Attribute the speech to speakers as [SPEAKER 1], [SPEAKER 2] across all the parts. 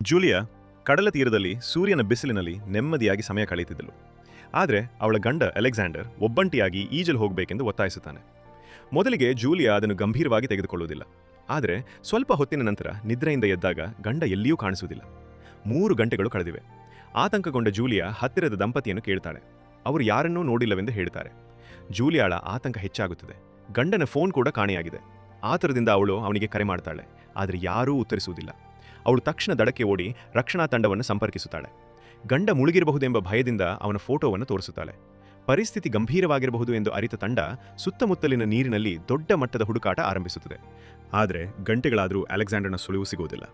[SPEAKER 1] Julia ಕಡಲ ತೀರದಲ್ಲಿ ಸೂರ್ಯನ ಬಿಸಿಲಿನಲ್ಲಿ ನೆಮ್ಮದಿಯಾಗಿ ಸಮಯ ಕಳೆಯುತ್ತಿದ್ದಳು. ಆದರೆ ಅವಳ ಗಂಡ ಅಲೆಕ್ಸಾಂಡರ್ ಒಬ್ಬಂಟಿಯಾಗಿ ಈಜಲು ಹೋಗಬೇಕೆಂದು ಒತ್ತಾಯಿಸುತ್ತಾನೆ. ಮೊದಲಿಗೆ ಜೂಲಿಯಾ ಅದನ್ನು ಗಂಭೀರವಾಗಿ ತೆಗೆದುಕೊಳ್ಳುವುದಿಲ್ಲ. ಆದರೆ ಸ್ವಲ್ಪ ಹೊತ್ತಿನ ನಂತರ ನಿದ್ರೆಯಿಂದ ಎದ್ದಾಗ ಗಂಡ ಎಲ್ಲಿಯೂ ಕಾಣಿಸುವುದಿಲ್ಲ. 3 ಗಂಟೆಗಳು ಕಳೆದಿವೆ. ಆತಂಕಗೊಂಡ ಜೂಲಿಯಾ ಹತ್ತಿರದ ದಂಪತಿಯನ್ನು ಕೇಳ್ತಾಳೆ. ಅವರು ಯಾರನ್ನೂ ನೋಡಿಲ್ಲವೆಂದು ಹೇಳ್ತಾರೆ. ಜೂಲಿಯಾಳ ಆತಂಕ ಹೆಚ್ಚಾಗುತ್ತದೆ. ಗಂಡನ ಫೋನ್ ಕೂಡ ಕಾಣೆಯಾಗಿದೆ. ಆತರದಿಂದ ಅವಳು ಅವನಿಗೆ ಕರೆ ಮಾಡ್ತಾಳೆ. ಆದರೆ ಯಾರೂ ಉತ್ತರಿಸುವುದಿಲ್ಲ. ಅವಳು ತಕ್ಷಣ ದಡಕ್ಕೆ ಓಡಿ ರಕ್ಷಣಾ ತಂಡವನ್ನು ಸಂಪರ್ಕಿಸುತ್ತಾಳೆ. ಗಂಡ ಮುಳುಗಿರಬಹುದೆಂಬ ಭಯದಿಂದ ಅವನ ಫೋಟೋವನ್ನು ತೋರಿಸುತ್ತಾಳೆ. ಪರಿಸ್ಥಿತಿ ಗಂಭೀರವಾಗಿರಬಹುದು ಎಂದು ಅರಿತ ತಂಡ ಸುತ್ತಮುತ್ತಲಿನ ನೀರಿನಲ್ಲಿ ದೊಡ್ಡ ಮಟ್ಟದ ಹುಡುಕಾಟ ಆರಂಭಿಸುತ್ತದೆ. ಆದರೆ ಗಂಟೆಗಳಾದರೂ ಅಲೆಕ್ಸಾಂಡರ್ನ ಸುಳಿವು ಸಿಗುವುದಿಲ್ಲ.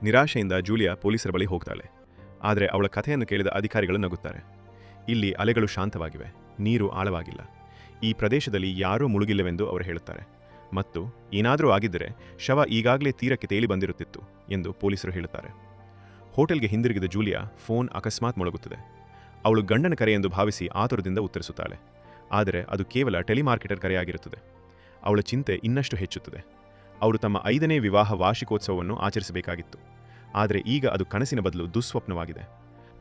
[SPEAKER 1] ನಿರಾಶೆಯಿಂದ ಜೂಲಿಯಾ ಪೊಲೀಸರ ಬಳಿ ಹೋಗ್ತಾಳೆ. ಆದರೆ ಅವಳ ಕಥೆಯನ್ನು ಕೇಳಿದ ಅಧಿಕಾರಿಗಳು ನಗುತ್ತಾರೆ. ಇಲ್ಲಿ ಅಲೆಗಳು ಶಾಂತವಾಗಿವೆ, ನೀರು ಆಳವಾಗಿಲ್ಲ, ಈ ಪ್ರದೇಶದಲ್ಲಿ ಯಾರೂ ಮುಳುಗಿಲ್ಲವೆಂದು ಅವರು ಹೇಳುತ್ತಾರೆ. ಮತ್ತು ಏನಾದರೂ ಆಗಿದ್ದರೆ ಶವ ಈಗಾಗಲೇ ತೀರಕ್ಕೆ ತೇಲಿ ಬಂದಿರುತ್ತಿತ್ತು ಎಂದು ಪೊಲೀಸರು ಹೇಳುತ್ತಾರೆ. ಹೋಟೆಲ್ಗೆ ಹಿಂದಿರುಗಿದ ಜೂಲಿಯಾ ಫೋನ್ ಅಕಸ್ಮಾತ್ ಮೊಳಗುತ್ತದೆ. ಅವಳು ಗಂಡನ ಕರೆ ಎಂದು ಭಾವಿಸಿ ಆತುರದಿಂದ ಉತ್ತರಿಸುತ್ತಾಳೆ. ಆದರೆ ಅದು ಕೇವಲ ಟೆಲಿಮಾರ್ಕೆಟರ್ ಕರೆಯಾಗಿರುತ್ತದೆ. ಅವಳ ಚಿಂತೆ ಇನ್ನಷ್ಟು ಹೆಚ್ಚುತ್ತದೆ. ಅವರು ತಮ್ಮ 5ನೇ ವಿವಾಹ ವಾರ್ಷಿಕೋತ್ಸವವನ್ನು ಆಚರಿಸಬೇಕಾಗಿತ್ತು. ಆದರೆ ಈಗ ಅದು ಕನಸಿನ ಬದಲು ದುಸ್ವಪ್ನವಾಗಿದೆ.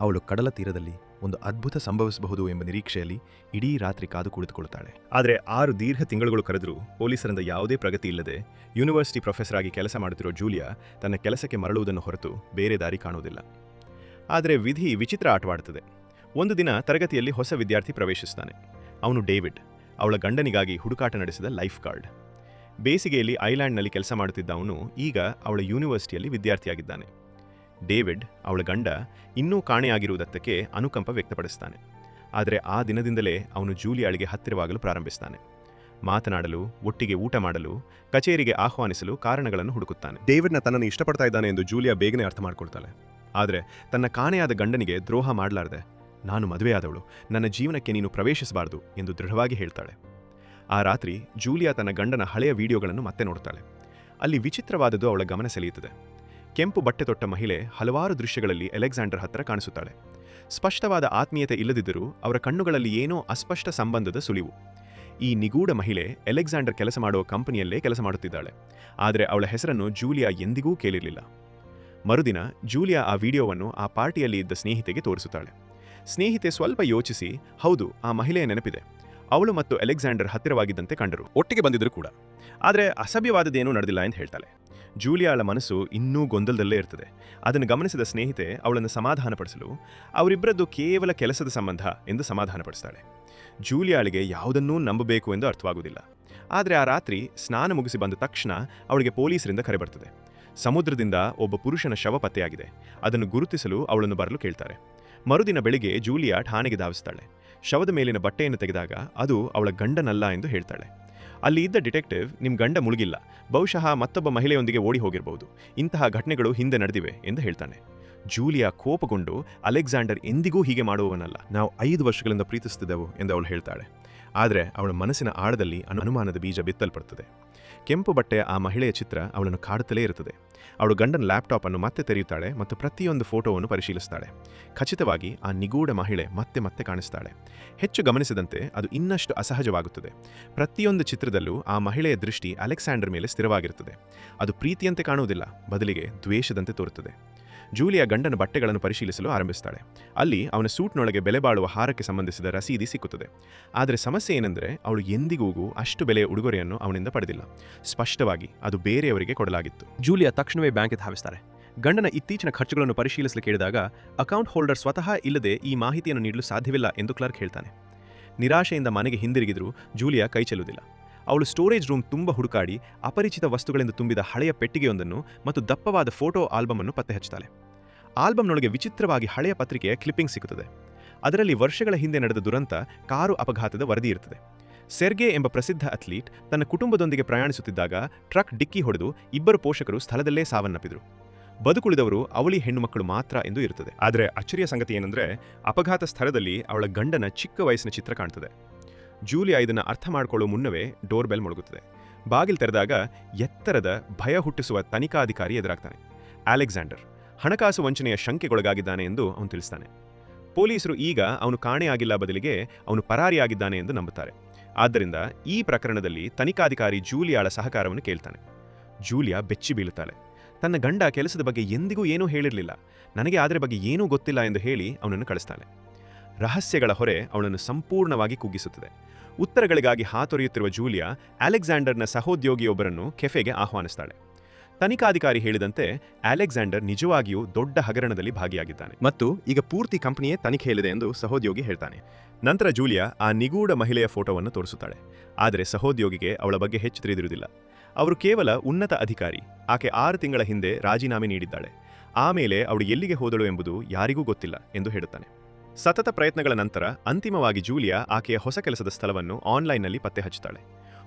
[SPEAKER 1] ಅವಳು ಕಡಲ ತೀರದಲ್ಲಿ ಒಂದು ಅದ್ಭುತ ಸಂಭವಿಸಬಹುದು ಎಂಬ ನಿರೀಕ್ಷೆಯಲ್ಲಿ ಇಡೀ ರಾತ್ರಿ ಕಾದು ಕುಳಿತುಕೊಳ್ಳುತ್ತಾಳೆ. ಆದರೆ 6 ದೀರ್ಘ ತಿಂಗಳುಗಳು ಕಳೆದರೂ ಪೊಲೀಸರಿಂದ ಯಾವುದೇ ಪ್ರಗತಿ ಇಲ್ಲದೆ ಯೂನಿವರ್ಸಿಟಿ ಪ್ರೊಫೆಸರ್ ಆಗಿ ಕೆಲಸ ಮಾಡುತ್ತಿರುವ ಜೂಲಿಯಾ ತನ್ನ ಕೆಲಸಕ್ಕೆ ಮರಳುವುದನ್ನು ಹೊರತು ಬೇರೆ ದಾರಿ ಕಾಣುವುದಿಲ್ಲ. ಆದರೆ ವಿಧಿ ವಿಚಿತ್ರ ಆಟವಾಡುತ್ತದೆ. ಒಂದು ದಿನ ತರಗತಿಯಲ್ಲಿ ಹೊಸ ವಿದ್ಯಾರ್ಥಿ ಪ್ರವೇಶಿಸುತ್ತಾನೆ. ಅವನು ಡೇವಿಡ್, ಅವಳ ಗಂಡನಿಗಾಗಿ ಹುಡುಕಾಟ ನಡೆಸಿದ ಲೈಫ್ ಗಾರ್ಡ್. ಬೇಸಿಗೆಯಲ್ಲಿ ಐಲ್ಯಾಂಡ್ನಲ್ಲಿ ಕೆಲಸ ಮಾಡುತ್ತಿದ್ದ ಅವನು ಈಗ ಅವಳ ಯೂನಿವರ್ಸಿಟಿಯಲ್ಲಿ ವಿದ್ಯಾರ್ಥಿಯಾಗಿದ್ದಾನೆ. ಡೇವಿಡ್, ಅವಳ ಗಂಡ, ಇನ್ನೂ ಕಾಣೆಯಾಗಿರುವುದಕ್ಕೆ ಅನುಕಂಪ ವ್ಯಕ್ತಪಡಿಸುತ್ತಾನೆ. ಆದರೆ ಆ ದಿನದಿಂದಲೇ ಅವನು ಜೂಲಿಯಾಳಿಗೆ ಹತ್ತಿರವಾಗಲು ಪ್ರಾರಂಭಿಸುತ್ತಾನೆ. ಮಾತನಾಡಲು, ಒಟ್ಟಿಗೆ ಊಟ ಮಾಡಲು, ಕಚೇರಿಗೆ ಆಹ್ವಾನಿಸಲು ಕಾರಣಗಳನ್ನು ಹುಡುಕುತ್ತಾನೆ. ಡೇವಿಡ್ನ ತನ್ನನ್ನು ಇಷ್ಟಪಡ್ತಾ ಇದ್ದಾನೆ ಎಂದು ಜೂಲಿಯಾ ಬೇಗನೆ ಅರ್ಥ ಮಾಡಿಕೊಳ್ತಾಳೆ. ಆದರೆ ತನ್ನ ಕಾಣೆಯಾದ ಗಂಡನಿಗೆ ದ್ರೋಹ ಮಾಡಲಾರದೆ, ನಾನು ಮದುವೆಯಾದವಳು, ನನ್ನ ಜೀವನಕ್ಕೆ ನೀನು ಪ್ರವೇಶಿಸಬಾರದು ಎಂದು ದೃಢವಾಗಿ ಹೇಳ್ತಾಳೆ. ಆ ರಾತ್ರಿ ಜೂಲಿಯಾ ತನ್ನ ಗಂಡನ ಹಳೆಯ ವಿಡಿಯೋಗಳನ್ನು ಮತ್ತೆ ನೋಡುತ್ತಾಳೆ. ಅಲ್ಲಿ ವಿಚಿತ್ರವಾದದ್ದು ಅವಳ ಗಮನ ಸೆಳೆಯುತ್ತದೆ. ಕೆಂಪು ಬಟ್ಟೆ ತೊಟ್ಟ ಮಹಿಳೆ ಹಲವಾರು ದೃಶ್ಯಗಳಲ್ಲಿ ಅಲೆಕ್ಸಾಂಡರ್ ಹತ್ತಿರ ಕಾಣಿಸುತ್ತಾಳೆ. ಸ್ಪಷ್ಟವಾದ ಆತ್ಮೀಯತೆ ಇಲ್ಲದಿದ್ದರೂ ಅವರ ಕಣ್ಣುಗಳಲ್ಲಿ ಏನೋ ಅಸ್ಪಷ್ಟ ಸಂಬಂಧದ ಸುಳಿವು. ಈ ನಿಗೂಢ ಮಹಿಳೆ ಅಲೆಕ್ಸಾಂಡರ್ ಕೆಲಸ ಮಾಡುವ ಕಂಪನಿಯಲ್ಲೇ ಕೆಲಸ ಮಾಡುತ್ತಿದ್ದಾಳೆ. ಆದರೆ ಅವಳ ಹೆಸರನ್ನು ಜೂಲಿಯಾ ಎಂದಿಗೂ ಕೇಳಿರಲಿಲ್ಲ. ಮರುದಿನ ಜೂಲಿಯಾ ಆ ವಿಡಿಯೋವನ್ನು ಆ ಪಾರ್ಟಿಯಲ್ಲಿ ಇದ್ದ ಸ್ನೇಹಿತೆಗೆ ತೋರಿಸುತ್ತಾಳೆ. ಸ್ನೇಹಿತೆ ಸ್ವಲ್ಪ ಯೋಚಿಸಿ, ಹೌದು, ಆ ಮಹಿಳೆಯ ನೆನಪಿದೆ, ಅವಳು ಮತ್ತು ಅಲೆಕ್ಸಾಂಡರ್ ಹತ್ತಿರವಾಗಿದ್ದಂತೆ ಕಂಡರು, ಒಟ್ಟಿಗೆ ಬಂದಿದ್ದರು ಕೂಡ. ಆದರೆ ಅಸಭ್ಯವಾದದ್ದೇನೂ ನಡೆದಿಲ್ಲ ಎಂದು ಹೇಳ್ತಾಳೆ. ಜೂಲಿಯಾಳ ಮನಸ್ಸು ಇನ್ನೂ ಗೊಂದಲದಲ್ಲೇ ಇರ್ತದೆ. ಅದನ್ನು ಗಮನಿಸಿದ ಸ್ನೇಹಿತೆ ಅವಳನ್ನು ಸಮಾಧಾನಪಡಿಸಲು ಅವರಿಬ್ಬರದ್ದು ಕೇವಲ ಕೆಲಸದ ಸಂಬಂಧ ಎಂದು ಸಮಾಧಾನಪಡಿಸ್ತಾಳೆ. ಜೂಲಿಯಾಳಿಗೆ ಯಾವುದನ್ನೂ ನಂಬಬೇಕು ಎಂದು ಅರ್ಥವಾಗುವುದಿಲ್ಲ. ಆದರೆ ಆ ರಾತ್ರಿ ಸ್ನಾನ ಮುಗಿಸಿ ಬಂದ ತಕ್ಷಣ ಅವಳಿಗೆ ಪೊಲೀಸರಿಂದ ಕರೆ ಬರ್ತದೆ. ಸಮುದ್ರದಿಂದ ಒಬ್ಬ ಪುರುಷನ ಶವ ಪತ್ತೆಯಾಗಿದೆ. ಅದನ್ನು ಗುರುತಿಸಲು ಅವಳನ್ನು ಬರಲು ಕೇಳ್ತಾರೆ. ಮರುದಿನ ಬೆಳಿಗ್ಗೆ ಜೂಲಿಯಾ ಠಾಣೆಗೆ ಧಾವಿಸ್ತಾಳೆ. ಶವದ ಮೇಲಿನ ಬಟ್ಟೆಯನ್ನು ತೆಗೆದಾಗ ಅದು ಅವಳ ಗಂಡನಲ್ಲ ಎಂದು ಹೇಳ್ತಾಳೆ. ಅಲ್ಲಿ ಇದ್ದ ಡಿಟೆಕ್ಟಿವ್, ನಿಮ್ಮ ಗಂಡ ಮುಳುಗಿಲ್ಲ, ಬಹುಶಃ ಮತ್ತೊಬ್ಬ ಮಹಿಳೆಯೊಂದಿಗೆ ಓಡಿ ಹೋಗಿರಬಹುದು, ಇಂತಹ ಘಟನೆಗಳು ಹಿಂದೆ ನಡೆದಿವೆ ಎಂದು ಹೇಳ್ತಾನೆ. ಜೂಲಿಯಾ ಕೋಪಗೊಂಡು, ಅಲೆಕ್ಸಾಂಡರ್ ಎಂದಿಗೂ ಹೀಗೆ ಮಾಡುವವನಲ್ಲ, ನಾವು 5 ವರ್ಷಗಳಿಂದ ಪ್ರೀತಿಸುತ್ತಿದ್ದೆವು ಎಂದು ಅವಳು ಹೇಳ್ತಾಳೆ. ಆದರೆ ಅವಳ ಮನಸ್ಸಿನ ಆಳದಲ್ಲಿ ಅನುಮಾನದ ಬೀಜ ಬಿತ್ತಲ್ಪಡುತ್ತದೆ. ಕೆಂಪು ಬಟ್ಟೆಯ ಆ ಮಹಿಳೆಯ ಚಿತ್ರ ಅವಳನ್ನು ಕಾಡುತ್ತಲೇ ಇರುತ್ತದೆ. ಅವಳು ಗಂಡನ ಲ್ಯಾಪ್ಟಾಪ್ ಅನ್ನು ಮತ್ತೆ ತೆರೆಯುತ್ತಾಳೆ ಮತ್ತು ಪ್ರತಿಯೊಂದು ಫೋಟೋವನ್ನು ಪರಿಶೀಲಿಸ್ತಾಳೆ. ಖಚಿತವಾಗಿ ಆ ನಿಗೂಢ ಮಹಿಳೆ ಮತ್ತೆ ಮತ್ತೆ ಕಾಣಿಸ್ತಾಳೆ. ಹೆಚ್ಚು ಗಮನಿಸಿದಂತೆ ಅದು ಇನ್ನಷ್ಟು ಅಸಹಜವಾಗುತ್ತದೆ. ಪ್ರತಿಯೊಂದು ಚಿತ್ರದಲ್ಲೂ ಆ ಮಹಿಳೆಯ ದೃಷ್ಟಿ ಅಲೆಕ್ಸಾಂಡರ್ ಮೇಲೆ ಸ್ಥಿರವಾಗಿರುತ್ತದೆ. ಅದು ಪ್ರೀತಿಯಂತೆ ಕಾಣುವುದಿಲ್ಲ, ಬದಲಿಗೆ ದ್ವೇಷದಂತೆ ತೋರುತ್ತದೆ. ಜೂಲಿಯಾ ಗಂಡನ ಬಟ್ಟೆಗಳನ್ನು ಪರಿಶೀಲಿಸಲು ಆರಂಭಿಸ್ತಾಳೆ. ಅಲ್ಲಿ ಅವನ ಸೂಟ್ನೊಳಗೆ ಬೆಲೆ ಬಾಳುವ ಹಾರಕ್ಕೆ ಸಂಬಂಧಿಸಿದ ರಸೀದಿ ಸಿಕ್ಕುತ್ತದೆ. ಆದರೆ ಸಮಸ್ಯೆ ಏನೆಂದರೆ ಅವಳು ಎಂದಿಗೂ ಅಷ್ಟು ಬೆಲೆಯ ಉಡುಗೊರೆಯನ್ನು ಅವನಿಂದ ಪಡೆದಿಲ್ಲ. ಸ್ಪಷ್ಟವಾಗಿ ಅದು ಬೇರೆಯವರಿಗೆ ಕೊಡಲಾಗಿತ್ತು.
[SPEAKER 2] ಜೂಲಿಯಾ ತಕ್ಷಣವೇ ಬ್ಯಾಂಕ್ಗೆ ಧಾವಿಸ್ತಾರೆ. ಗಂಡನ ಇತ್ತೀಚಿನ ಖರ್ಚುಗಳನ್ನು ಪರಿಶೀಲಿಸಲು ಕೇಳಿದಾಗ ಅಕೌಂಟ್ ಹೋಲ್ಡರ್ ಸ್ವತಃ ಇಲ್ಲದೆ ಈ ಮಾಹಿತಿಯನ್ನು ನೀಡಲು ಸಾಧ್ಯವಿಲ್ಲ ಎಂದು ಕ್ಲರ್ಕ್ ಹೇಳ್ತಾನೆ. ನಿರಾಶೆಯಿಂದ ಮನೆಗೆ ಹಿಂದಿರುಗಿದರೂ ಜೂಲಿಯಾ ಕೈ ಚೆಲ್ಲುವುದಿಲ್ಲ. ಅವಳು ಸ್ಟೋರೇಜ್ ರೂಮ್ ತುಂಬ ಹುಡುಕಾಡಿ ಅಪರಿಚಿತ ವಸ್ತುಗಳಿಂದ ತುಂಬಿದ ಹಳೆಯ ಪೆಟ್ಟಿಗೆಯೊಂದನ್ನು ಮತ್ತು ದಪ್ಪವಾದ ಫೋಟೋ ಆಲ್ಬಮ್ ಅನ್ನು ಪತ್ತೆ ಹಚ್ಚುತ್ತಾಳೆ. ಆಲ್ಬಮ್ನೊಳಗೆ ವಿಚಿತ್ರವಾಗಿ ಹಳೆಯ ಪತ್ರಿಕೆಯ ಕ್ಲಿಪ್ಪಿಂಗ್ ಸಿಗುತ್ತದೆ. ಅದರಲ್ಲಿ ವರ್ಷಗಳ ಹಿಂದೆ ನಡೆದ ದುರಂತ ಕಾರು ಅಪಘಾತದ ವರದಿ ಇರುತ್ತದೆ. ಸೆರ್ಗೆ ಎಂಬ ಪ್ರಸಿದ್ಧ ಅಥ್ಲೀಟ್ ತನ್ನ ಕುಟುಂಬದೊಂದಿಗೆ ಪ್ರಯಾಣಿಸುತ್ತಿದ್ದಾಗ ಟ್ರಕ್ ಡಿಕ್ಕಿ ಹೊಡೆದು 2 ಪೋಷಕರು ಸ್ಥಳದಲ್ಲೇ ಸಾವನ್ನಪ್ಪಿದರು. ಬದುಕುಳಿದವರು ಅವಳಿ ಹೆಣ್ಣುಮಕ್ಕಳು ಮಾತ್ರ ಎಂದು ಇರುತ್ತದೆ. ಆದರೆ ಅಚ್ಚರಿಯ ಸಂಗತಿ ಏನೆಂದರೆ ಅಪಘಾತ ಸ್ಥಳದಲ್ಲಿ ಅವಳ ಗಂಡನ ಚಿಕ್ಕ ವಯಸ್ಸಿನ ಚಿತ್ರ ಕಾಣುತ್ತದೆ. ಜೂಲಿಯಾ ಇದನ್ನು ಅರ್ಥ ಮಾಡಿಕೊಳ್ಳುವ ಮುನ್ನವೇ ಡೋರ್ ಬೆಲ್ ಮೊಳಗುತ್ತದೆ. ಬಾಗಿಲು ತೆರೆದಾಗ ಎತ್ತರದ ಭಯ ಹುಟ್ಟಿಸುವ ತನಿಖಾಧಿಕಾರಿ ಎದುರಾಗ್ತಾನೆ. ಅಲೆಕ್ಸಾಂಡರ್ ಹಣಕಾಸು ವಂಚನೆಯ ಶಂಕೆಗೊಳಗಾಗಿದ್ದಾನೆ ಎಂದು ಅವನು ತಿಳಿಸ್ತಾನೆ. ಪೊಲೀಸರು ಈಗ ಅವನು ಕಾಣೆಯಾಗಿಲ್ಲ, ಬದಲಿಗೆ ಅವನು ಪರಾರಿಯಾಗಿದ್ದಾನೆ ಎಂದು ನಂಬುತ್ತಾರೆ. ಆದ್ದರಿಂದ ಈ ಪ್ರಕರಣದಲ್ಲಿ ತನಿಖಾಧಿಕಾರಿ ಜೂಲಿಯಾಳ ಸಹಕಾರವನ್ನು ಕೇಳ್ತಾನೆ. ಜೂಲಿಯಾ ಬೆಚ್ಚಿ ಬೀಳುತ್ತಾಳೆ. ತನ್ನ ಗಂಡ ಕೆಲಸದ ಬಗ್ಗೆ ಎಂದಿಗೂ ಏನೂ ಹೇಳಿರಲಿಲ್ಲ, ನನಗೆ ಅದರ ಬಗ್ಗೆ ಏನೂ ಗೊತ್ತಿಲ್ಲ ಎಂದು ಹೇಳಿ ಅವನನ್ನು ಕಳಿಸ್ತಾಳೆ. ರಹಸ್ಯಗಳ ಹೊರೆ ಅವಳನ್ನು ಸಂಪೂರ್ಣವಾಗಿ ಕುಗ್ಗಿಸುತ್ತದೆ. ಉತ್ತರಗಳಿಗಾಗಿ ಹಾತೊರೆಯುತ್ತಿರುವ ಜೂಲಿಯಾ ಅಲೆಕ್ಸಾಂಡರ್ನ ಸಹೋದ್ಯೋಗಿಯೊಬ್ಬರನ್ನು ಕೆಫೆಗೆ ಆಹ್ವಾನಿಸ್ತಾಳೆ. ತನಿಖಾಧಿಕಾರಿ ಹೇಳಿದಂತೆ ಅಲೆಕ್ಸಾಂಡರ್ ನಿಜವಾಗಿಯೂ ದೊಡ್ಡ ಹಗರಣದಲ್ಲಿ ಭಾಗಿಯಾಗಿದ್ದಾನೆ ಮತ್ತು ಈಗ ಪೂರ್ತಿ ಕಂಪನಿಯೇ ತನಿಖೆಯಲ್ಲಿದೆ ಎಂದು ಸಹೋದ್ಯೋಗಿ ಹೇಳ್ತಾನೆ. ನಂತರ ಜೂಲಿಯಾ ಆ ನಿಗೂಢ ಮಹಿಳೆಯ ಫೋಟೋವನ್ನು ತೋರಿಸುತ್ತಾಳೆ. ಆದರೆ ಸಹೋದ್ಯೋಗಿಗೆ ಅವಳ ಬಗ್ಗೆ ಹೆಚ್ಚು ತಿಳಿದಿರುವುದಿಲ್ಲ. ಅವರು ಕೇವಲ ಉನ್ನತ ಅಧಿಕಾರಿ. ಆಕೆ 6 ತಿಂಗಳ ಹಿಂದೆ ರಾಜೀನಾಮೆ ನೀಡಿದ್ದಾಳೆ. ಆಮೇಲೆ ಅವಳು ಎಲ್ಲಿಗೆ ಹೋದಳು ಎಂಬುದು ಯಾರಿಗೂ ಗೊತ್ತಿಲ್ಲ ಎಂದು ಹೇಳುತ್ತಾನೆ. ಸತತ ಪ್ರಯತ್ನಗಳ ನಂತರ ಅಂತಿಮವಾಗಿ ಜೂಲಿಯಾ ಆಕೆಯ ಹೊಸ ಕೆಲಸದ ಸ್ಥಳವನ್ನು ಆನ್ಲೈನ್ನಲ್ಲಿ ಪತ್ತೆ ಹಚ್ಚುತ್ತಾಳೆ.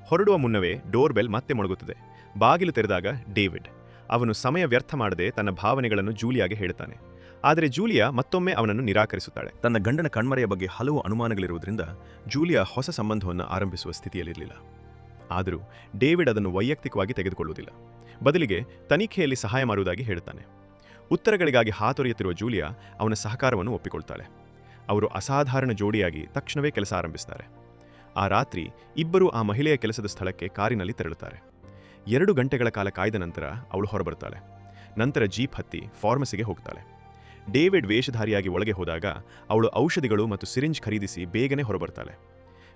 [SPEAKER 2] ಹೊರಡುವ ಮುನ್ನವೇ ಡೋರ್ ಬೆಲ್ ಮತ್ತೆ ಮೊಳಗುತ್ತದೆ. ಬಾಗಿಲು ತೆರೆದಾಗ ಡೇವಿಡ್. ಅವನು ಸಮಯ ವ್ಯರ್ಥ ಮಾಡದೆ ತನ್ನ ಭಾವನೆಗಳನ್ನು ಜೂಲಿಯಾಗೆ ಹೇಳುತ್ತಾನೆ. ಆದರೆ ಜೂಲಿಯಾ ಮತ್ತೊಮ್ಮೆ ಅವನನ್ನು ನಿರಾಕರಿಸುತ್ತಾಳೆ. ತನ್ನ ಗಂಡನ ಕಣ್ಮರೆಯ ಬಗ್ಗೆ ಹಲವು ಅನುಮಾನಗಳಿರುವುದರಿಂದ ಜೂಲಿಯಾ ಹೊಸ ಸಂಬಂಧವನ್ನು ಆರಂಭಿಸುವ ಸ್ಥಿತಿಯಲ್ಲಿರಲಿಲ್ಲ. ಆದರೂ ಡೇವಿಡ್ ಅದನ್ನು ವೈಯಕ್ತಿಕವಾಗಿ ತೆಗೆದುಕೊಳ್ಳುವುದಿಲ್ಲ. ಬದಲಿಗೆ ತನಿಖೆಯಲ್ಲಿ ಸಹಾಯ ಮಾಡುವುದಾಗಿ ಹೇಳುತ್ತಾನೆ. ಉತ್ತರಗಳಿಗಾಗಿ ಹಾತೊರೆಯುತ್ತಿರುವ ಜೂಲಿಯಾ ಅವನ ಸಹಕಾರವನ್ನು ಒಪ್ಪಿಕೊಳ್ತಾಳೆ. ಅವರು ಅಸಾಧಾರಣ ಜೋಡಿಯಾಗಿ ತಕ್ಷಣವೇ ಕೆಲಸ ಆರಂಭಿಸ್ತಾರೆ. ಆ ರಾತ್ರಿ ಇಬ್ಬರೂ ಆ ಮಹಿಳೆಯ ಕೆಲಸದ ಸ್ಥಳಕ್ಕೆ ಕಾರಿನಲ್ಲಿ ತೆರಳುತ್ತಾರೆ. 2 ಗಂಟೆಗಳ ಕಾಲ ಕಾಯ್ದ ನಂತರ ಅವಳು ಹೊರಬರುತ್ತಾಳೆ. ನಂತರ ಜೀಪ್ ಹತ್ತಿ ಫಾರ್ಮಸಿಗೆ ಹೋಗ್ತಾಳೆ. ಡೇವಿಡ್ ವೇಷಧಾರಿಯಾಗಿ ಒಳಗೆ ಹೋದಾಗ ಅವಳು ಔಷಧಿಗಳು ಮತ್ತು ಸಿರಿಂಜ್ ಖರೀದಿಸಿ ಬೇಗನೆ ಹೊರಬರ್ತಾಳೆ.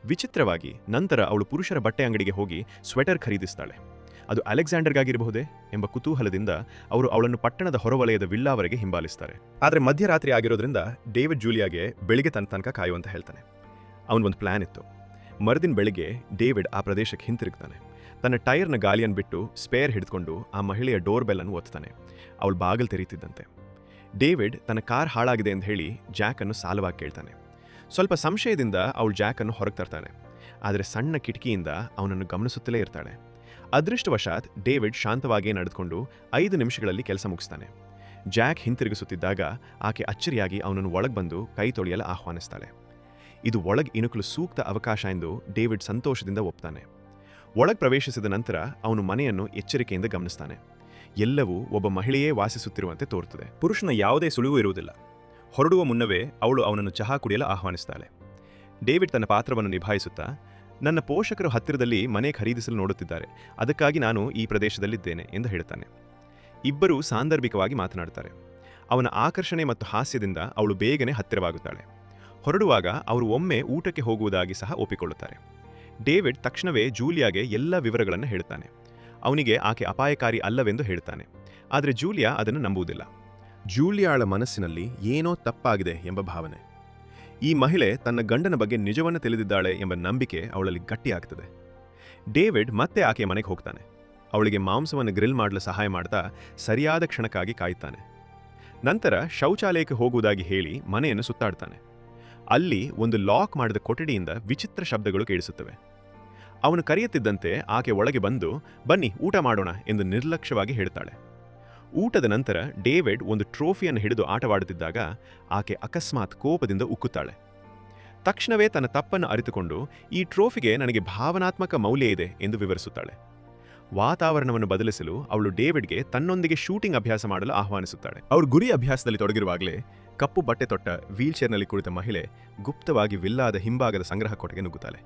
[SPEAKER 2] ವಿಚಿತ್ರವಾಗಿ ನಂತರ ಅವಳು ಪುರುಷರ ಬಟ್ಟೆ ಅಂಗಡಿಗೆ ಹೋಗಿ ಸ್ವೆಟರ್ ಖರೀದಿಸ್ತಾಳೆ. ಅದು ಅಲೆಕ್ಸಾಂಡರ್ಗಾಗಿರಬಹುದೇ ಎಂಬ ಕುತೂಹಲದಿಂದ ಅವರು ಅವಳನ್ನು ಪಟ್ಟಣದ ಹೊರವಲಯದ ವಿಲ್ಲಾವರೆಗೆ ಹಿಂಬಾಲಿಸ್ತಾರೆ. ಆದರೆ ಮಧ್ಯರಾತ್ರಿ ಆಗಿರೋದ್ರಿಂದ ಡೇವಿಡ್ ಜೂಲಿಯಾಗೆ ಬೆಳಿಗ್ಗೆ ತನಕ ಕಾಯುವಂತ ಹೇಳ್ತಾನೆ. ಅವನೊಂದು ಪ್ಲಾನ್ ಇತ್ತು. ಮರುದಿನ ಬೆಳಿಗ್ಗೆ ಡೇವಿಡ್ ಆ ಪ್ರದೇಶಕ್ಕೆ ಹಿಂತಿರುಗ್ತಾನೆ. ತನ್ನ ಟೈರ್ನ ಗಾಲಿಯನ್ನು ಬಿಟ್ಟು ಸ್ಪೇರ್ ಹಿಡಿದುಕೊಂಡು ಆ ಮಹಿಳೆಯ ಡೋರ್ ಬೆಲ್ ಅನ್ನು ಒತ್ತಾನೆ. ಅವಳು ಬಾಗಿಲು ತೆರೀತಿದ್ದಂತೆ ಡೇವಿಡ್ ತನ್ನ ಕಾರ್ ಹಾಳಾಗಿದೆ ಎಂದು ಹೇಳಿ ಜಾಕ್ ಅನ್ನು ಸಾಲವಾಗಿ ಕೇಳ್ತಾನೆ. ಸ್ವಲ್ಪ ಸಂಶಯದಿಂದ ಅವಳು ಜಾಕ್ ಅನ್ನು ಹೊರಗೆ ತರ್ತಾನೆ. ಆದರೆ ಸಣ್ಣ ಕಿಟಕಿಯಿಂದ ಅವನನ್ನು ಗಮನಿಸುತ್ತಲೇ ಇರ್ತಾಳೆ. ಅದೃಷ್ಟವಶಾತ್ ಡೇವಿಡ್ ಶಾಂತವಾಗಿ ನಡೆದುಕೊಂಡು 5 ನಿಮಿಷಗಳಲ್ಲಿ ಕೆಲಸ ಮುಗಿಸ್ತಾನೆ. ಜಾಕ್ ಹಿಂತಿರುಗಿಸುತ್ತಿದ್ದಾಗ ಆಕೆ ಅಚ್ಚರಿಯಾಗಿ ಅವನನ್ನು ಒಳಗೆ ಬಂದು ಕೈ ತೊಳೆಯಲು ಆಹ್ವಾನಿಸ್ತಾಳೆ. ಇದು ಒಳಗೆ ಇಣುಕಲು ಸೂಕ್ತ ಅವಕಾಶ ಎಂದು ಡೇವಿಡ್ ಸಂತೋಷದಿಂದ ಒಪ್ತಾನೆ. ಒಳಗೆ ಪ್ರವೇಶಿಸಿದ ನಂತರ ಅವನು ಮನೆಯನ್ನು ಎಚ್ಚರಿಕೆಯಿಂದ ಗಮನಿಸ್ತಾನೆ. ಎಲ್ಲವೂ ಒಬ್ಬ ಮಹಿಳೆಯೇ ವಾಸಿಸುತ್ತಿರುವಂತೆ ತೋರುತ್ತದೆ. ಪುರುಷನ ಯಾವುದೇ ಸುಳಿವು ಇರುವುದಿಲ್ಲ. ಹೊರಡುವ ಮುನ್ನವೇ ಅವಳು ಅವನನ್ನು ಚಹಾ ಕುಡಿಯಲು ಆಹ್ವಾನಿಸ್ತಾಳೆ. ಡೇವಿಡ್ ತನ್ನ ಪಾತ್ರವನ್ನು ನಿಭಾಯಿಸುತ್ತಾ, ನನ್ನ ಪೋಷಕರು ಹತ್ತಿರದಲ್ಲಿ ಮನೆ ಖರೀದಿಸಲು ನೋಡುತ್ತಿದ್ದಾರೆ, ಅದಕ್ಕಾಗಿ ನಾನು ಈ ಪ್ರದೇಶದಲ್ಲಿದ್ದೇನೆ ಎಂದು ಹೇಳುತ್ತಾನೆ. ಇಬ್ಬರೂ ಸಾಂದರ್ಭಿಕವಾಗಿ ಮಾತನಾಡುತ್ತಾರೆ. ಅವನ ಆಕರ್ಷಣೆ ಮತ್ತು ಹಾಸ್ಯದಿಂದ ಅವಳು ಬೇಗನೆ ಹತ್ತಿರವಾಗುತ್ತಾಳೆ. ಹೊರಡುವಾಗ ಅವರು ಒಮ್ಮೆ ಊಟಕ್ಕೆ ಹೋಗುವುದಾಗಿ ಸಹ ಒಪ್ಪಿಕೊಳ್ಳುತ್ತಾರೆ. ಡೇವಿಡ್ ತಕ್ಷಣವೇ ಜೂಲಿಯಾಗೆ ಎಲ್ಲ ವಿವರಗಳನ್ನು ಹೇಳುತ್ತಾನೆ. ಅವನಿಗೆ ಆಕೆ ಅಪಾಯಕಾರಿ ಅಲ್ಲವೆಂದು ಹೇಳ್ತಾನೆ. ಆದರೆ ಜೂಲಿಯಾ ಅದನ್ನು ನಂಬುವುದಿಲ್ಲ. ಜೂಲಿಯಾಳ ಮನಸ್ಸಿನಲ್ಲಿ ಏನೋ ತಪ್ಪಾಗಿದೆ ಎಂಬ ಭಾವನೆ. ಈ ಮಹಿಳೆ ತನ್ನ ಗಂಡನ ಬಗ್ಗೆ ನಿಜವನ್ನು ತಿಳಿದಿದ್ದಾಳೆ ಎಂಬ ನಂಬಿಕೆ ಅವಳಲ್ಲಿ ಗಟ್ಟಿಯಾಗ್ತದೆ. ಡೇವಿಡ್ ಮತ್ತೆ ಆಕೆಯ ಮನೆಗೆ ಹೋಗ್ತಾನೆ. ಅವಳಿಗೆ ಮಾಂಸವನ್ನು ಗ್ರಿಲ್ ಮಾಡಲು ಸಹಾಯ ಮಾಡ್ತಾ ಸರಿಯಾದ ಕ್ಷಣಕ್ಕಾಗಿ ಕಾಯುತ್ತಾನೆ. ನಂತರ ಶೌಚಾಲಯಕ್ಕೆ ಹೋಗುವುದಾಗಿ ಹೇಳಿ ಮನೆಯನ್ನು ಸುತ್ತಾಡ್ತಾನೆ. ಅಲ್ಲಿ ಒಂದು ಲಾಕ್ ಮಾಡಿದ ಕೊಠಡಿಯಿಂದ ವಿಚಿತ್ರ ಶಬ್ದಗಳು ಕೇಳಿಸುತ್ತವೆ. ಅವನು ಕರೆಯುತ್ತಿದ್ದಂತೆ ಆಕೆ ಒಳಗೆ ಬಂದು, ಬನ್ನಿ ಊಟ ಮಾಡೋಣ ಎಂದು ನಿರ್ಲಕ್ಷ್ಯವಾಗಿ ಹೇಳ್ತಾಳೆ. ಊಟದ ನಂತರ ಡೇವಿಡ್ ಒಂದು ಟ್ರೋಫಿಯನ್ನು ಹಿಡಿದು ಆಟವಾಡುತ್ತಿದ್ದಾಗ ಆಕೆ ಅಕಸ್ಮಾತ್ ಕೋಪದಿಂದ ಉಕ್ಕುತ್ತಾಳೆ. ತಕ್ಷಣವೇ ತನ್ನ ತಪ್ಪನ್ನು ಅರಿತುಕೊಂಡು, ಈ ಟ್ರೋಫಿಗೆ ನನಗೆ ಭಾವನಾತ್ಮಕ ಮೌಲ್ಯ ಇದೆ ಎಂದು ವಿವರಿಸುತ್ತಾಳೆ. ವಾತಾವರಣವನ್ನು ಬದಲಿಸಲು ಅವಳು ಡೇವಿಡ್ಗೆ ತನ್ನೊಂದಿಗೆ ಶೂಟಿಂಗ್ ಅಭ್ಯಾಸ ಮಾಡಲು ಆಹ್ವಾನಿಸುತ್ತಾಳೆ. ಅವರು ಗುರಿ ಅಭ್ಯಾಸದಲ್ಲಿ ತೊಡಗಿರುವಾಗಲೇ ಕಪ್ಪು ಬಟ್ಟೆ ತೊಟ್ಟ ವೀಲ್ಚೇರ್ನಲ್ಲಿ ಕುಳಿತ ಮಹಿಳೆ ಗುಪ್ತವಾಗಿ ವಿಲ್ಲಾದ ಹಿಂಭಾಗದ ಸಂಗ್ರಹ ಕೊಠಡಿಗೆ ನುಗ್ಗುತ್ತಾಳೆ.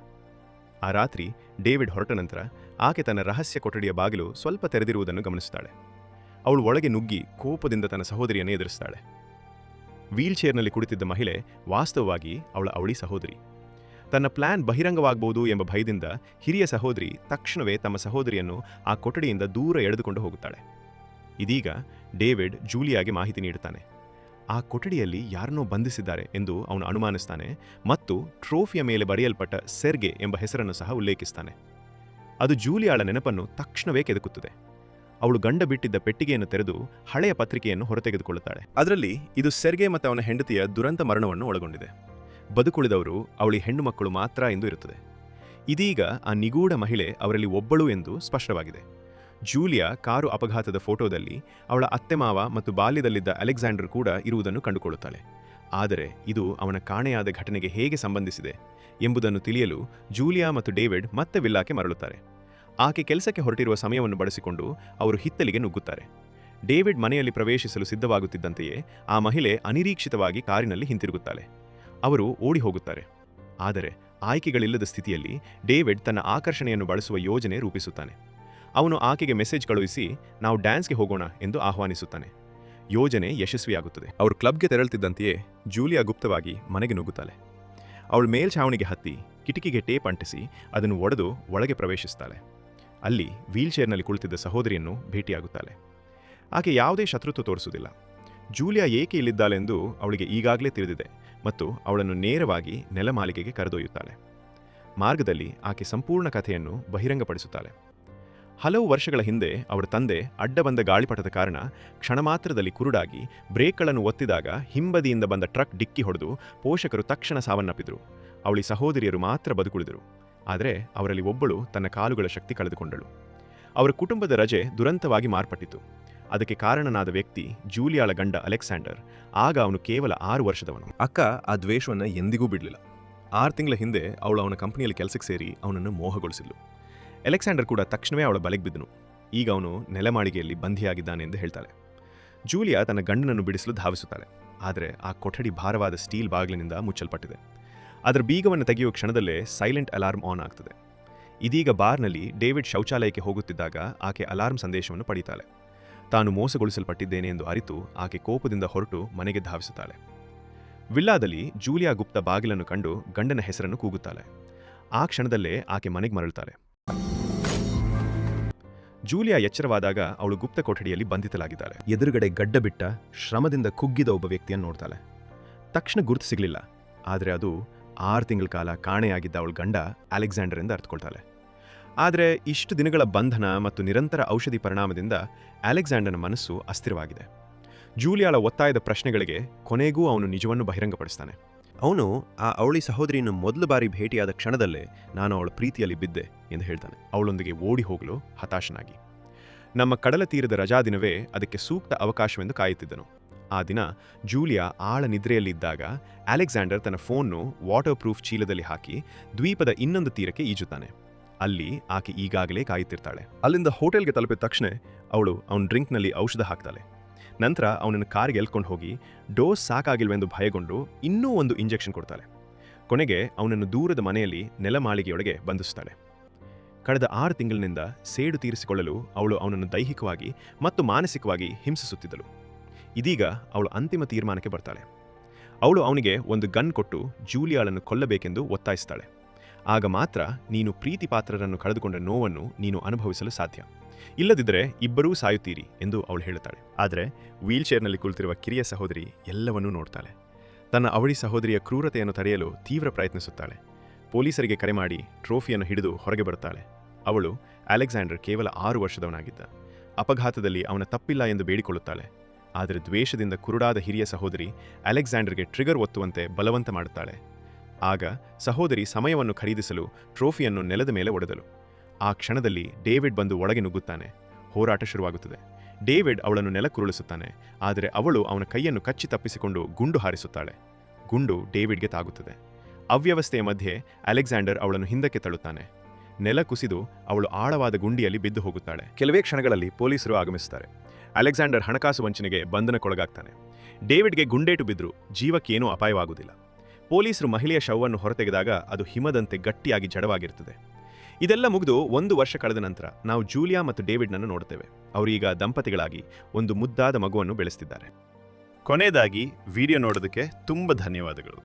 [SPEAKER 2] ಆ ರಾತ್ರಿ ಡೇವಿಡ್ ಹೊರಟ ನಂತರ ಆಕೆ ತನ್ನ ರಹಸ್ಯ ಕೊಠಡಿಯ ಬಾಗಿಲು ಸ್ವಲ್ಪ ತೆರೆದಿರುವುದನ್ನು ಗಮನಿಸುತ್ತಾಳೆ. ಅವಳು ಒಳಗೆ ನುಗ್ಗಿ ಕೋಪದಿಂದ ತನ್ನ ಸಹೋದರಿಯನ್ನು ಎದುರಿಸ್ತಾಳೆ. ವೀಲ್ಚೇರ್ನಲ್ಲಿ ಕುಳಿತಿದ್ದ ಮಹಿಳೆ ವಾಸ್ತವವಾಗಿ ಅವಳ ಅವಳಿ ಸಹೋದರಿ. ತನ್ನ ಪ್ಲಾನ್ ಬಹಿರಂಗವಾಗಬಹುದು ಎಂಬ ಭಯದಿಂದ ಹಿರಿಯ ಸಹೋದರಿ ತಕ್ಷಣವೇ ತಮ್ಮ ಸಹೋದರಿಯನ್ನು ಆ ಕೊಠಡಿಯಿಂದ ದೂರ ಎಳೆದುಕೊಂಡು ಹೋಗುತ್ತಾಳೆ. ಇದೀಗ ಡೇವಿಡ್ ಜೂಲಿಯಾಗೆ ಮಾಹಿತಿ ನೀಡುತ್ತಾನೆ. ಆ ಕೊಠಡಿಯಲ್ಲಿ ಯಾರನ್ನೋ ಬಂಧಿಸಿದ್ದಾರೆ ಎಂದು ಅವನು ಅನುಮಾನಿಸ್ತಾನೆ ಮತ್ತು ಟ್ರೋಫಿಯ ಮೇಲೆ ಬರೆಯಲ್ಪಟ್ಟ ಸೆರ್ಗೆ ಎಂಬ ಹೆಸರನ್ನು ಸಹ ಉಲ್ಲೇಖಿಸ್ತಾನೆ. ಅದು ಜೂಲಿಯಾಳ ನೆನಪನ್ನು ತಕ್ಷಣವೇ ಕೆದಕುತ್ತದೆ. ಅವಳು ಗಂಡ ಬಿಟ್ಟಿದ್ದ ಪೆಟ್ಟಿಗೆಯನ್ನು ತೆರೆದು ಹಳೆಯ ಪತ್ರಿಕೆಯನ್ನು ಹೊರತೆಗೆದುಕೊಳ್ಳುತ್ತಾಳೆ. ಅದರಲ್ಲಿ ಇದು ಸೆರ್ಗೆ ಮತ್ತು ಅವನ ಹೆಂಡತಿಯ ದುರಂತ ಮರಣವನ್ನು ಒಳಗೊಂಡಿದೆ. ಬದುಕುಳಿದವರು ಅವಳಿ ಹೆಣ್ಣು ಮಕ್ಕಳು ಮಾತ್ರ ಎಂದು ಇರುತ್ತದೆ. ಇದೀಗ ಆ ನಿಗೂಢ ಮಹಿಳೆ ಅವರಲ್ಲಿ ಒಬ್ಬಳು ಎಂದು ಸ್ಪಷ್ಟವಾಗಿದೆ. ಜೂಲಿಯಾ ಕಾರು ಅಪಘಾತದ ಫೋಟೋದಲ್ಲಿ ಅವಳ ಅತ್ತೆಮಾವ ಮತ್ತು ಬಾಲ್ಯದಲ್ಲಿದ್ದ ಅಲೆಕ್ಸಾಂಡರ್ ಕೂಡ ಇರುವುದನ್ನು ಕಂಡುಕೊಳ್ಳುತ್ತಾಳೆ. ಆದರೆ ಇದು ಅವನ ಕಾಣೆಯಾದ ಘಟನೆಗೆ ಹೇಗೆ ಸಂಬಂಧಿಸಿದೆ ಎಂಬುದನ್ನು ತಿಳಿಯಲು ಜೂಲಿಯಾ ಮತ್ತು ಡೇವಿಡ್ ಮತ್ತೆ ವಿಲ್ಲಾಕ್ಕೆ ಮರಳುತ್ತಾರೆ. ಆಕೆ ಕೆಲಸಕ್ಕೆ ಹೊರಟಿರುವ ಸಮಯವನ್ನು ಬಳಸಿಕೊಂಡು ಅವರು ಹಿತ್ತಲಿಗೆ ನುಗ್ಗುತ್ತಾರೆ. ಡೇವಿಡ್ ಮನೆಯಲ್ಲಿ ಪ್ರವೇಶಿಸಲು ಸಿದ್ಧವಾಗುತ್ತಿದ್ದಂತೆಯೇ ಆ ಮಹಿಳೆ ಅನಿರೀಕ್ಷಿತವಾಗಿ ಕಾರಿನಲ್ಲಿ ಹಿಂತಿರುಗುತ್ತಾಳೆ. ಅವರು ಓಡಿ ಹೋಗುತ್ತಾರೆ. ಆದರೆ ಆಯ್ಕೆಗಳಿಲ್ಲದ ಸ್ಥಿತಿಯಲ್ಲಿ ಡೇವಿಡ್ ತನ್ನ ಆಕರ್ಷಣೆಯನ್ನು ಬಳಸುವ ಯೋಜನೆ ರೂಪಿಸುತ್ತಾನೆ.
[SPEAKER 1] ಅವನು ಆಕೆಗೆ ಮೆಸೇಜ್ ಕಳುಹಿಸಿ ನಾವು ಡ್ಯಾನ್ಸ್ಗೆ ಹೋಗೋಣ ಎಂದು ಆಹ್ವಾನಿಸುತ್ತಾನೆ. ಯೋಜನೆ ಯಶಸ್ವಿಯಾಗುತ್ತದೆ. ಅವರು ಕ್ಲಬ್ಗೆ ತೆರಳುತ್ತಿದ್ದಂತೆಯೇ ಜೂಲಿಯಾ ಗುಪ್ತವಾಗಿ ಮನೆಗೆ ನುಗ್ಗುತ್ತಾಳೆ. ಅವಳು ಮೇಲ್ಛಾವಣಿಗೆ ಹತ್ತಿ ಕಿಟಕಿಗೆ ಟೇಪ್ ಅಂಟಿಸಿ ಅದನ್ನು ಒಡೆದು ಒಳಗೆ ಪ್ರವೇಶಿಸ್ತಾಳೆ. ಅಲ್ಲಿ ವೀಲ್ಚೇರ್ನಲ್ಲಿ ಕುಳಿತಿದ್ದ ಸಹೋದರಿಯನ್ನು ಭೇಟಿಯಾಗುತ್ತಾಳೆ. ಆಕೆ ಯಾವುದೇ ಶತ್ರುತ್ವ ತೋರಿಸುವುದಿಲ್ಲ. ಜೂಲಿಯಾ ಏಕೆ ಇಲ್ಲಿದ್ದಾಳೆಂದು ಅವಳಿಗೆ ಈಗಾಗಲೇ ತಿಳಿದಿದೆ ಮತ್ತು ಅವಳನ್ನು ನೇರವಾಗಿ ನೆಲಮಾಳಿಗೆಗೆ ಕರೆದೊಯ್ಯುತ್ತಾಳೆ. ಮಾರ್ಗದಲ್ಲಿ ಆಕೆ ಸಂಪೂರ್ಣ ಕಥೆಯನ್ನು ಬಹಿರಂಗಪಡಿಸುತ್ತಾಳೆ. ಹಲವು ವರ್ಷಗಳ ಹಿಂದೆ ಅವರ ತಂದೆ ಅಡ್ಡ ಬಂದ ಗಾಳಿಪಟದ ಕಾರಣ ಕ್ಷಣಮಾತ್ರದಲ್ಲಿ ಕುರುಡಾಗಿ ಬ್ರೇಕ್ಗಳನ್ನು ಒತ್ತಿದಾಗ ಹಿಂಬದಿಯಿಂದ ಬಂದ ಟ್ರಕ್ ಡಿಕ್ಕಿ ಹೊಡೆದು ಪೋಷಕರು ತಕ್ಷಣ ಸಾವನ್ನಪ್ಪಿದ್ರು. ಅವಳಿ ಸಹೋದರಿಯರು ಮಾತ್ರ ಬದುಕುಳಿದರು. ಆದರೆ ಅವರಲ್ಲಿ ಒಬ್ಬಳು ತನ್ನ ಕಾಲುಗಳ ಶಕ್ತಿ ಕಳೆದುಕೊಂಡಳು. ಅವರ ಕುಟುಂಬದ ರಜೆ ದುರಂತವಾಗಿ ಮಾರ್ಪಟ್ಟಿತು. ಅದಕ್ಕೆ ಕಾರಣನಾದ ವ್ಯಕ್ತಿ ಜೂಲಿಯಾಳ ಗಂಡ ಅಲೆಕ್ಸಾಂಡರ್. ಆಗ ಅವನು ಕೇವಲ 6 ವರ್ಷದವನು.
[SPEAKER 2] ಅಕ್ಕ ಆ ದ್ವೇಷವನ್ನು ಎಂದಿಗೂ ಬಿಡಲಿಲ್ಲ. 6 ತಿಂಗಳ ಹಿಂದೆ ಅವಳು ಅವನ ಕಂಪನಿಯಲ್ಲಿ ಕೆಲಸಕ್ಕೆ ಸೇರಿ ಅವನನ್ನು ಮೋಹಗೊಳಿಸಿದ್ಲು. ಅಲೆಕ್ಸಾಂಡರ್ ಕೂಡ ತಕ್ಷಣವೇ ಅವಳ ಬಲೆಗೆ ಬಿದ್ದನು. ಈಗ ಅವನು ನೆಲಮಾಳಿಗೆಯಲ್ಲಿ ಬಂಧಿಯಾಗಿದ್ದಾನೆ ಎಂದು ಹೇಳ್ತಾಳೆ. ಜೂಲಿಯಾ ತನ್ನ ಗಂಡನನ್ನು ಬಿಡಿಸಲು ಧಾವಿಸುತ್ತಾಳೆ. ಆದರೆ ಆ ಕೊಠಡಿ ಭಾರವಾದ ಸ್ಟೀಲ್ ಬಾಗಿಲಿನಿಂದ ಮುಚ್ಚಲ್ಪಟ್ಟಿದೆ. ಅದರ ಬೀಗವನ್ನು ತೆಗೆಯುವ ಕ್ಷಣದಲ್ಲೇ ಸೈಲೆಂಟ್ ಅಲಾರ್ಮ್ ಆನ್ ಆಗ್ತದೆ. ಇದೀಗ ಬಾರ್ನಲ್ಲಿ ಡೇವಿಡ್ ಶೌಚಾಲಯಕ್ಕೆ ಹೋಗುತ್ತಿದ್ದಾಗ ಆಕೆ ಅಲಾರ್ಮ್ ಸಂದೇಶವನ್ನು ಪಡೀತಾಳೆ. ತಾನು ಮೋಸಗೊಳಿಸಲ್ಪಟ್ಟಿದ್ದೇನೆ ಎಂದು ಅರಿತು ಆಕೆ ಕೋಪದಿಂದ ಹೊರಟು ಮನೆಗೆ ಧಾವಿಸುತ್ತಾಳೆ. ವಿಲ್ಲಾದಲ್ಲಿ ಜೂಲಿಯಾ ಗುಪ್ತ ಬಾಗಿಲನ್ನು ಕಂಡು ಗಂಡನ ಹೆಸರನ್ನು ಕೂಗುತ್ತಾಳೆ. ಆ ಕ್ಷಣದಲ್ಲೇ ಆಕೆ ಮನೆಗೆ ಮರಳುತ್ತಾಳೆ. ಜೂಲಿಯಾ ಎಚ್ಚರವಾದಾಗ ಅವಳು ಗುಪ್ತ ಕೊಠಡಿಯಲ್ಲಿ ಬಂಧಿತಲಾಗಿದ್ದಾಳೆ. ಎದುರುಗಡೆ ಗಡ್ಡ ಬಿಟ್ಟ ಶ್ರಮದಿಂದ ಕುಗ್ಗಿದ ಒಬ್ಬ ವ್ಯಕ್ತಿಯನ್ನು ನೋಡ್ತಾಳೆ. ತಕ್ಷಣ ಗುರುತು ಸಿಗಲಿಲ್ಲ. ಆದರೆ ಅದು 6 ತಿಂಗಳ ಕಾಲ ಕಾಣೆಯಾಗಿದ್ದ ಅವಳ ಗಂಡ ಅಲೆಕ್ಸಾಂಡರ್ ಎಂದು ಅರ್ಥಕೊಳ್ತಾಳೆ. ಆದರೆ ಇಷ್ಟು ದಿನಗಳ ಬಂಧನ ಮತ್ತು ನಿರಂತರ ಔಷಧಿ ಪರಿಣಾಮದಿಂದ ಅಲೆಕ್ಸಾಂಡರ್ನ ಮನಸ್ಸು ಅಸ್ಥಿರವಾಗಿದೆ. ಜೂಲಿಯಾಳ ಒತ್ತಾಯದ ಪ್ರಶ್ನೆಗಳಿಗೆ ಕೊನೆಗೂ ಅವನು ನಿಜವನ್ನು ಬಹಿರಂಗಪಡಿಸ್ತಾನೆ. ಅವನು ಆ ಅವಳಿ ಸಹೋದರಿಯನ್ನು ಮೊದಲ ಬಾರಿ ಭೇಟಿಯಾದ ಕ್ಷಣದಲ್ಲೇ ನಾನು ಅವಳ ಪ್ರೀತಿಯಲ್ಲಿ ಬಿದ್ದೆ ಎಂದು ಹೇಳ್ತಾನೆ. ಅವಳೊಂದಿಗೆ ಓಡಿ ಹೋಗಲು ಹತಾಶನಾಗಿ ನಮ್ಮ ಕಡಲ ತೀರದ ರಜಾದಿನವೇ ಅದಕ್ಕೆ ಸೂಕ್ತ ಅವಕಾಶವೆಂದು ಕಾಯುತ್ತಿದ್ದನು. ಆ ದಿನ ಜೂಲಿಯಾ ಆಳ ನಿದ್ರೆಯಲ್ಲಿದ್ದಾಗ ಅಲೆಕ್ಸಾಂಡರ್ ತನ್ನ ಫೋನ್ನು ವಾಟರ್ ಪ್ರೂಫ್ ಚೀಲದಲ್ಲಿ ಹಾಕಿ ದ್ವೀಪದ ಇನ್ನೊಂದು ತೀರಕ್ಕೆ ಈಜುತ್ತಾನೆ. ಅಲ್ಲಿ ಆಕೆ ಈಗಾಗಲೇ ಕಾಯುತ್ತಿರ್ತಾಳೆ. ಅಲ್ಲಿಂದ ಹೋಟೆಲ್ಗೆ ತಲುಪಿದ ತಕ್ಷಣ ಅವಳು ಅವನ ಡ್ರಿಂಕ್ನಲ್ಲಿ ಔಷಧ ಹಾಕ್ತಾಳೆ. ನಂತರ ಅವನನ್ನು ಕಾರಿಗೆ ಎಳ್ಕೊಂಡು ಹೋಗಿ ಡೋಸ್ ಸಾಕಾಗಿಲ್ವೆಂದು ಭಯಗೊಂಡು ಇನ್ನೂ ಒಂದು ಇಂಜೆಕ್ಷನ್ ಕೊಡ್ತಾಳೆ. ಕೊನೆಗೆ ಅವನನ್ನು ದೂರದ ಮನೆಯಲ್ಲಿ ನೆಲಮಾಳಿಗೆಯೊಳಗೆ ಬಂಧಿಸ್ತಾಳೆ. ಕಳೆದ 6 ತಿಂಗಳಿನಿಂದ ಸೇಡು ತೀರಿಸಿಕೊಳ್ಳಲು ಅವಳು ಅವನನ್ನು ದೈಹಿಕವಾಗಿ ಮತ್ತು ಮಾನಸಿಕವಾಗಿ ಹಿಂಸಿಸುತ್ತಿದ್ದಳು. ಇದೀಗ ಅವಳು ಅಂತಿಮ ತೀರ್ಮಾನಕ್ಕೆ ಬರ್ತಾಳೆ. ಅವಳು ಅವನಿಗೆ ಒಂದು ಗನ್ ಕೊಟ್ಟು ಜೂಲಿಯಾಳನ್ನು ಕೊಲ್ಲಬೇಕೆಂದು ಒತ್ತಾಯಿಸ್ತಾಳೆ. ಆಗ ಮಾತ್ರ ನೀನು ಪ್ರೀತಿ ಪಾತ್ರರನ್ನು ಕಳೆದುಕೊಂಡ ನೋವನ್ನು ನೀನು ಅನುಭವಿಸಲು ಸಾಧ್ಯ. ಇಲ್ಲದಿದ್ದರೆ ಇಬ್ಬರೂ ಸಾಯುತ್ತೀರಿ ಎಂದು ಅವಳು ಹೇಳುತ್ತಾಳೆ. ಆದರೆ ವೀಲ್ಚೇರ್ನಲ್ಲಿ ಕುಳಿತಿರುವ ಕಿರಿಯ ಸಹೋದರಿ ಎಲ್ಲವನ್ನೂ ನೋಡ್ತಾಳೆ. ತನ್ನ ಅವಳಿ ಸಹೋದರಿಯ ಕ್ರೂರತೆಯನ್ನು ತಡೆಯಲು ತೀವ್ರ ಪ್ರಯತ್ನಿಸುತ್ತಾಳೆ. ಪೊಲೀಸರಿಗೆ ಕರೆ ಮಾಡಿ ಟ್ರೋಫಿಯನ್ನು ಹಿಡಿದು ಹೊರಗೆ ಬರುತ್ತಾಳೆ. ಅವಳು ಅಲೆಕ್ಸಾಂಡರ್ ಕೇವಲ 6 ವರ್ಷದವನಾಗಿದ್ದ. ಅಪಘಾತದಲ್ಲಿ ಅವನ ತಪ್ಪಿಲ್ಲ ಎಂದು ಬೇಡಿಕೊಳ್ಳುತ್ತಾಳೆ. ಆದರೆ ದ್ವೇಷದಿಂದ ಕುರುಡಾದ ಹಿರಿಯ ಸಹೋದರಿ ಅಲೆಕ್ಸಾಂಡರ್ಗೆ ಟ್ರಿಗರ್ ಒತ್ತುವಂತೆ ಬಲವಂತ ಮಾಡುತ್ತಾಳೆ. ಆಗ ಸಹೋದರಿ ಸಮಯವನ್ನು ಖರೀದಿಸಲು ಟ್ರೋಫಿಯನ್ನು ನೆಲದ ಮೇಲೆ ಒಡೆದಳು. ಆ ಕ್ಷಣದಲ್ಲಿ ಡೇವಿಡ್ ಬಂದು ಒಳಗೆ ನುಗ್ಗುತ್ತಾನೆ. ಹೋರಾಟ ಶುರುವಾಗುತ್ತದೆ. ಡೇವಿಡ್ ಅವಳನ್ನು ನೆಲಕ್ಕುರುಳಿಸುತ್ತಾನೆ. ಆದರೆ ಅವಳು ಅವನ ಕೈಯನ್ನು ಕಚ್ಚಿ ತಪ್ಪಿಸಿಕೊಂಡು ಗುಂಡು ಹಾರಿಸುತ್ತಾಳೆ. ಗುಂಡು ಡೇವಿಡ್ಗೆ ತಾಗುತ್ತದೆ. ಅವ್ಯವಸ್ಥೆಯ ಮಧ್ಯೆ ಅಲೆಕ್ಸಾಂಡರ್ ಅವಳನ್ನು ಹಿಂದಕ್ಕೆ ತಳ್ಳುತ್ತಾನೆ. ನೆಲ ಕುಸಿದು ಅವಳು ಆಳವಾದ ಗುಂಡಿಯಲ್ಲಿ ಬಿದ್ದು ಹೋಗುತ್ತಾಳೆ. ಕೆಲವೇ ಕ್ಷಣಗಳಲ್ಲಿ ಪೊಲೀಸರು ಆಗಮಿಸುತ್ತಾರೆ. ಅಲೆಕ್ಸಾಂಡರ್ ಹಣಕಾಸು ವಂಚನೆಗೆ ಬಂಧನಕ್ಕೊಳಗಾಗ್ತಾನೆ. ಡೇವಿಡ್ಗೆ ಗುಂಡೇಟು ಬಿದ್ದರೂ ಜೀವಕ್ಕೇನೂ ಅಪಾಯವಾಗುವುದಿಲ್ಲ. ಪೊಲೀಸರು ಮಹಿಳೆಯ ಶವವನ್ನು ಹೊರತೆಗೆದಾಗ ಅದು ಹಿಮದಂತೆ ಗಟ್ಟಿಯಾಗಿ ಜಡವಾಗಿರುತ್ತದೆ. ಇದೆಲ್ಲ ಮುಗಿದು 1 ವರ್ಷ ಕಳೆದ ನಂತರ ನಾವು ಜೂಲಿಯಾ ಮತ್ತು ಡೇವಿಡ್ನನ್ನು ನೋಡುತ್ತೇವೆ. ಅವರೀಗ ದಂಪತಿಗಳಾಗಿ ಒಂದು ಮುದ್ದಾದ ಮಗುವನ್ನು ಬೆಳೆಸ್ತಿದ್ದಾರೆ. ಕೊನೆಯದಾಗಿ ವಿಡಿಯೋ ನೋಡೋದಕ್ಕೆ ತುಂಬ ಧನ್ಯವಾದಗಳು.